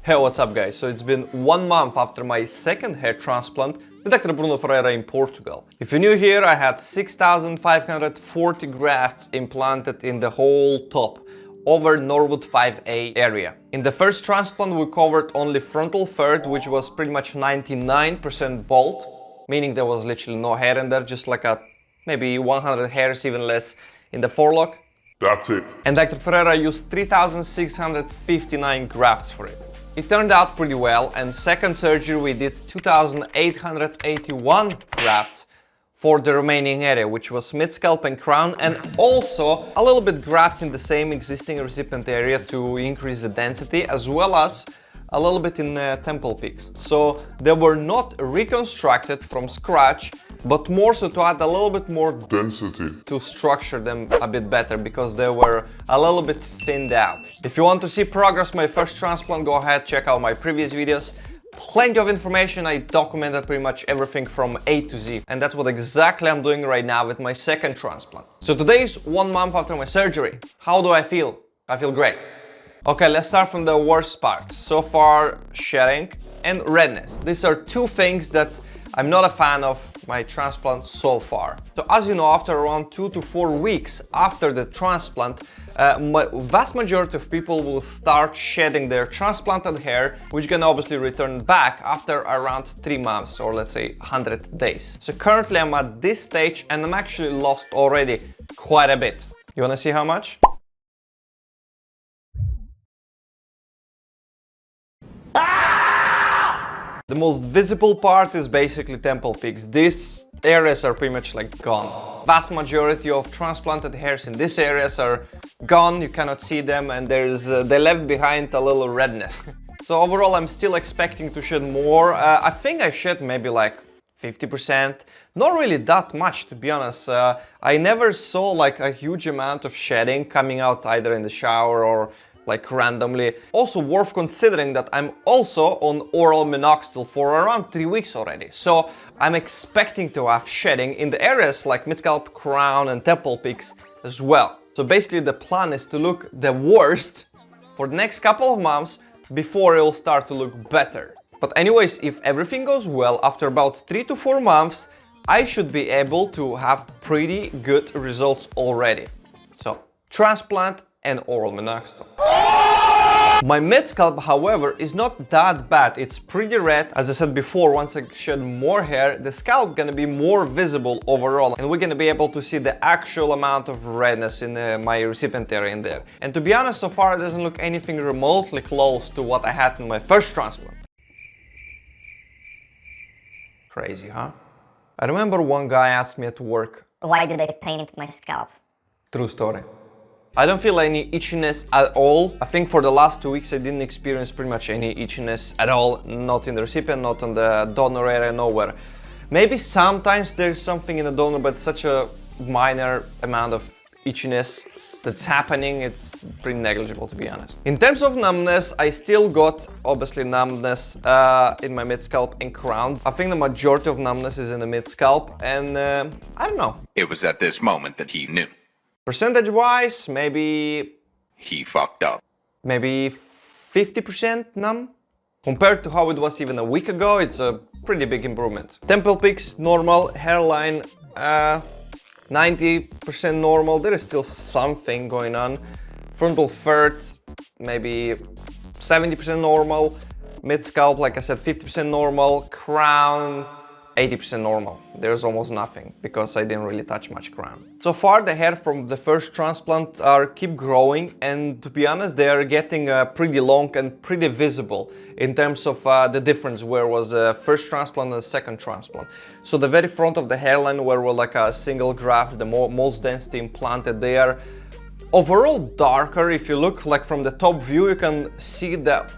Hey, what's up guys? So it's been 1 month after my second hair transplant with Dr. Bruno Ferreira in Portugal. If you're new here, I had 6,540 grafts implanted in the whole top, over Norwood 5A area. In the first transplant we covered only frontal third, which was pretty much 99% bald, meaning there was literally no hair in there, just like maybe 100 hairs, even less in the forelock. That's it. And Dr. Ferreira used 3,659 grafts for it. It turned out pretty well, and second surgery we did 2,881 grafts for the remaining area, which was mid-scalp and crown, and also a little bit grafts in the same existing recipient area to increase the density, as well as a little bit in temple peaks. So they were not reconstructed from scratch, but more so to add a little bit more Density. to structure them a bit better, because they were a little bit thinned out. If you want to see progress my first transplant, go ahead, check out my previous videos. Plenty of information, I documented pretty much everything from A to Z, and that's what exactly I'm doing right now with my second transplant. So today is 1 month after my surgery. How do I feel? I feel great. Okay, let's start from the worst part. So far, shedding and redness. These are two things that I'm not a fan of my transplant so far. So as you know, after around 2 to 4 weeks after the transplant, vast majority of people will start shedding their transplanted hair, which can obviously return back after around 3 months, or let's say 100 days. So currently I'm at this stage and I'm actually lost already quite a bit. You wanna see how much? The most visible part is basically temple peaks. These areas are pretty much like gone. Vast majority of transplanted hairs in these areas are gone, you cannot see them, and they left behind a little redness. So overall I'm still expecting to shed more. I think I shed maybe like 50%. Not really that much, to be honest. I never saw like a huge amount of shedding coming out either in the shower or like randomly. Also worth considering that I'm also on oral minoxidil for around 3 weeks already. So I'm expecting to have shedding in the areas like mid-scalp, crown and temple peaks as well. So basically the plan is to look the worst for the next couple of months before it'll start to look better. But anyways, if everything goes well, after about 3 to 4 months, I should be able to have pretty good results already. So transplant and oral minoxidil. My mid-scalp, however, is not that bad. It's pretty red. As I said before, once I shed more hair, the scalp gonna be more visible overall, and we're gonna be able to see the actual amount of redness in my recipient area in there. And to be honest, so far it doesn't look anything remotely close to what I had in my first transplant. Crazy, huh? I remember one guy asked me at work, why did I paint my scalp? True story. I don't feel any itchiness at all. I think for the last 2 weeks I didn't experience pretty much any itchiness at all. Not in the recipient, not in the donor area, nowhere. Maybe sometimes there's something in the donor, but such a minor amount of itchiness that's happening, it's pretty negligible, to be honest. In terms of numbness, I still got obviously numbness in my mid-scalp and crown. I think the majority of numbness is in the mid-scalp, and I don't know. It was at this moment that he knew. Percentage-wise, maybe He fucked up. maybe 50% numb. Compared to how it was even a week ago, it's a pretty big improvement. Temple peaks, normal. Hairline, 90% normal. There is still something going on. Frontal third, maybe 70% normal. Mid-scalp, like I said, 50% normal. Crown, 80% normal. There's almost nothing, because I didn't really touch much crown. So far the hair from the first transplant keep growing, and to be honest they are getting pretty long and pretty visible in terms of the difference where was the first transplant and the second transplant. So the very front of the hairline where were like a single graft, the most density implanted, they are overall darker. If you look like from the top view, you can see the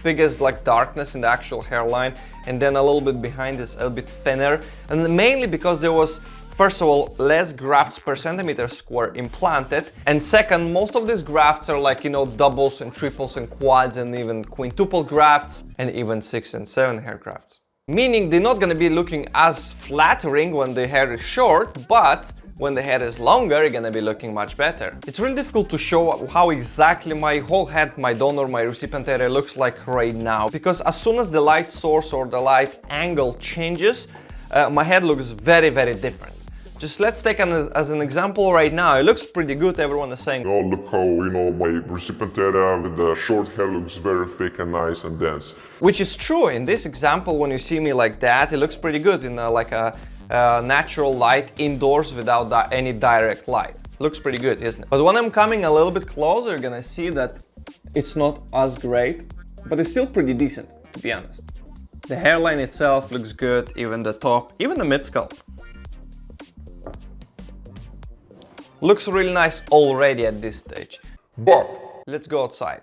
biggest like darkness in the actual hairline, and then a little bit behind is a little bit thinner, and mainly because there was, first of all, less grafts per centimeter square implanted, and second, most of these grafts are like, you know, doubles and triples and quads and even quintuple grafts and even 6 and 7 hair grafts. Meaning they're not gonna be looking as flattering when the hair is short, but when the hair is longer, you're gonna be looking much better. It's really difficult to show how exactly my whole head, my donor, my recipient area looks like right now, because as soon as the light source or the light angle changes, my head looks very, very different. Just let's take as an example right now. It looks pretty good. Everyone is saying, oh, look how, my recipient area with the short hair looks very thick and nice and dense. Which is true. In this example, when you see me like that, it looks pretty good in like a natural light indoors without any direct light. Looks pretty good, isn't it? But when I'm coming a little bit closer, you're gonna see that it's not as great, but it's still pretty decent, to be honest. The hairline itself looks good, even the top, even the mid-scalp. Looks really nice already at this stage. But Let's go outside.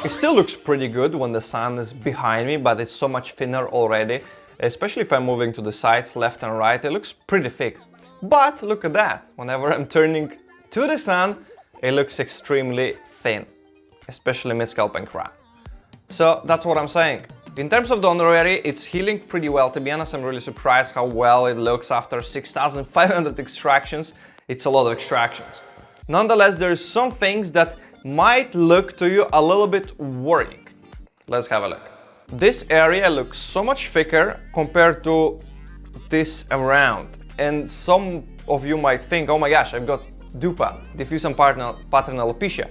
It still looks pretty good when the sun is behind me, but it's so much thinner already. Especially if I'm moving to the sides, left and right, it looks pretty thick. But look at that, whenever I'm turning to the sun, it looks extremely thin, especially mid-scalp and crown. So that's what I'm saying. In terms of donor area, it's healing pretty well. To be honest, I'm really surprised how well it looks after 6,500 extractions. It's a lot of extractions. Nonetheless, there's some things that might look to you a little bit worrying. Let's have a look. This area looks so much thicker compared to this around. And some of you might think, oh my gosh, I've got DUPA, diffuse and pattern alopecia,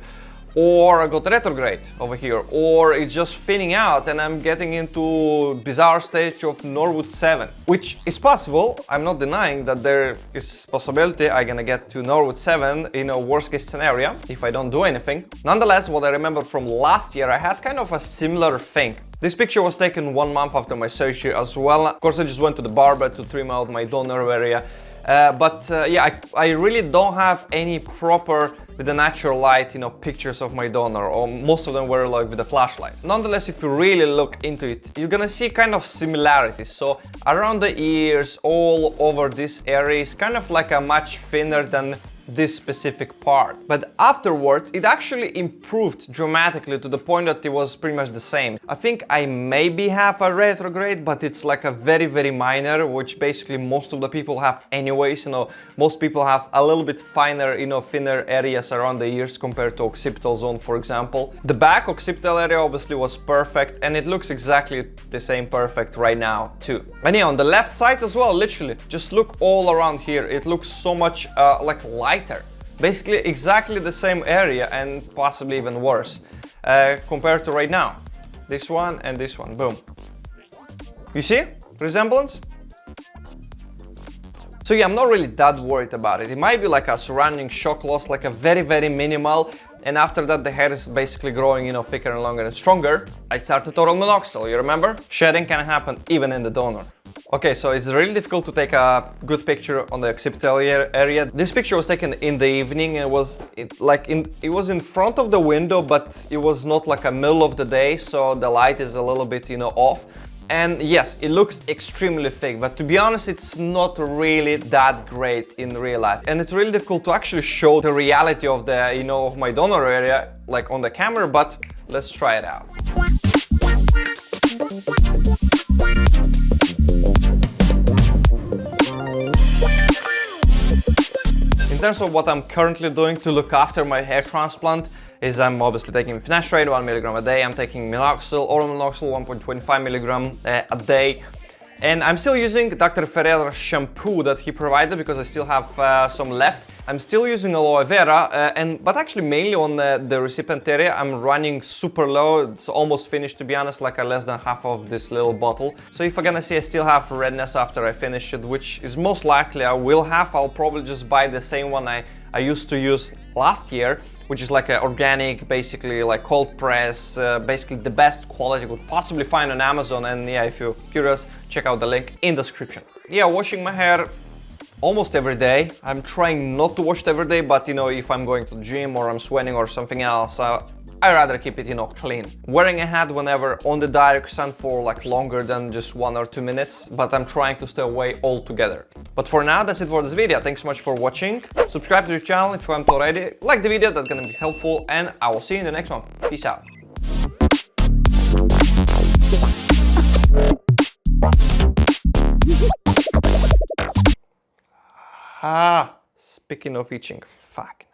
or I got retrograde over here, or it's just thinning out and I'm getting into bizarre stage of Norwood 7, which is possible. I'm not denying that there is possibility I'm gonna get to Norwood 7 in a worst case scenario if I don't do anything. Nonetheless, what I remember from last year, I had kind of a similar thing. This picture was taken 1 month after my surgery as well. Of course, I just went to the barber to trim out my donor area. Yeah, I really don't have any proper, with the natural light, pictures of my donor, or most of them were like with a flashlight. Nonetheless, if you really look into it, you're gonna see kind of similarities. So around the ears, all over this area is kind of like a much thinner than this specific part. But afterwards, it actually improved dramatically to the point that it was pretty much the same. I think I maybe have a retrograde, but it's like a very, very minor, which basically most of the people have anyways. Most people have a little bit finer, thinner areas around the ears compared to occipital zone, for example. The back occipital area obviously was perfect, and it looks exactly the same perfect right now too. And yeah, on the left side as well, literally, just look all around here. It looks so much like lighter. Basically exactly the same area and possibly even worse compared to right now. This one and this one, boom. You see? Resemblance? So yeah, I'm not really that worried about it. It might be like a surrounding shock loss, like a very, very minimal. And after that, the hair is basically growing, thicker and longer and stronger. I started oral minoxidil, you remember? Shedding can happen even in the donor. Okay, so it's really difficult to take a good picture on the occipital area. This picture was taken in the evening. It was in front of the window, but it was not like a middle of the day, so the light is a little bit, off. And yes, it looks extremely thick, but to be honest, it's not really that great in real life. And it's really difficult to actually show the reality of the, of my donor area, like on the camera, but let's try it out. In terms of what I'm currently doing to look after my hair transplant is I'm obviously taking finasteride 1 mg a day. I'm taking minoxidil, oral minoxidil 1.25 mg a day. And I'm still using Dr. Ferreira shampoo that he provided because I still have some left. I'm still using aloe vera, but actually mainly on the recipient area, I'm running super low. It's almost finished, to be honest, like less than half of this little bottle. So if I'm gonna see I still have redness after I finish it, which is most likely I will have, I'll probably just buy the same one I used to use last year, which is like an organic, basically like cold press, basically the best quality you could possibly find on Amazon. And yeah, if you're curious, check out the link in the description. Yeah, washing my hair almost every day. I'm trying not to wash it every day, but you know, if I'm going to the gym or I'm sweating or something else, I rather keep it, you know, clean. Wearing a hat whenever on the direct sun for like longer than just 1 or 2 minutes, but I'm trying to stay away altogether. But for now, that's it for this video. Thanks so much for watching. Subscribe to the channel if you haven't already. Like the video, that's gonna be helpful, and I will see you in the next one. Peace out. Speaking of itching, fuck.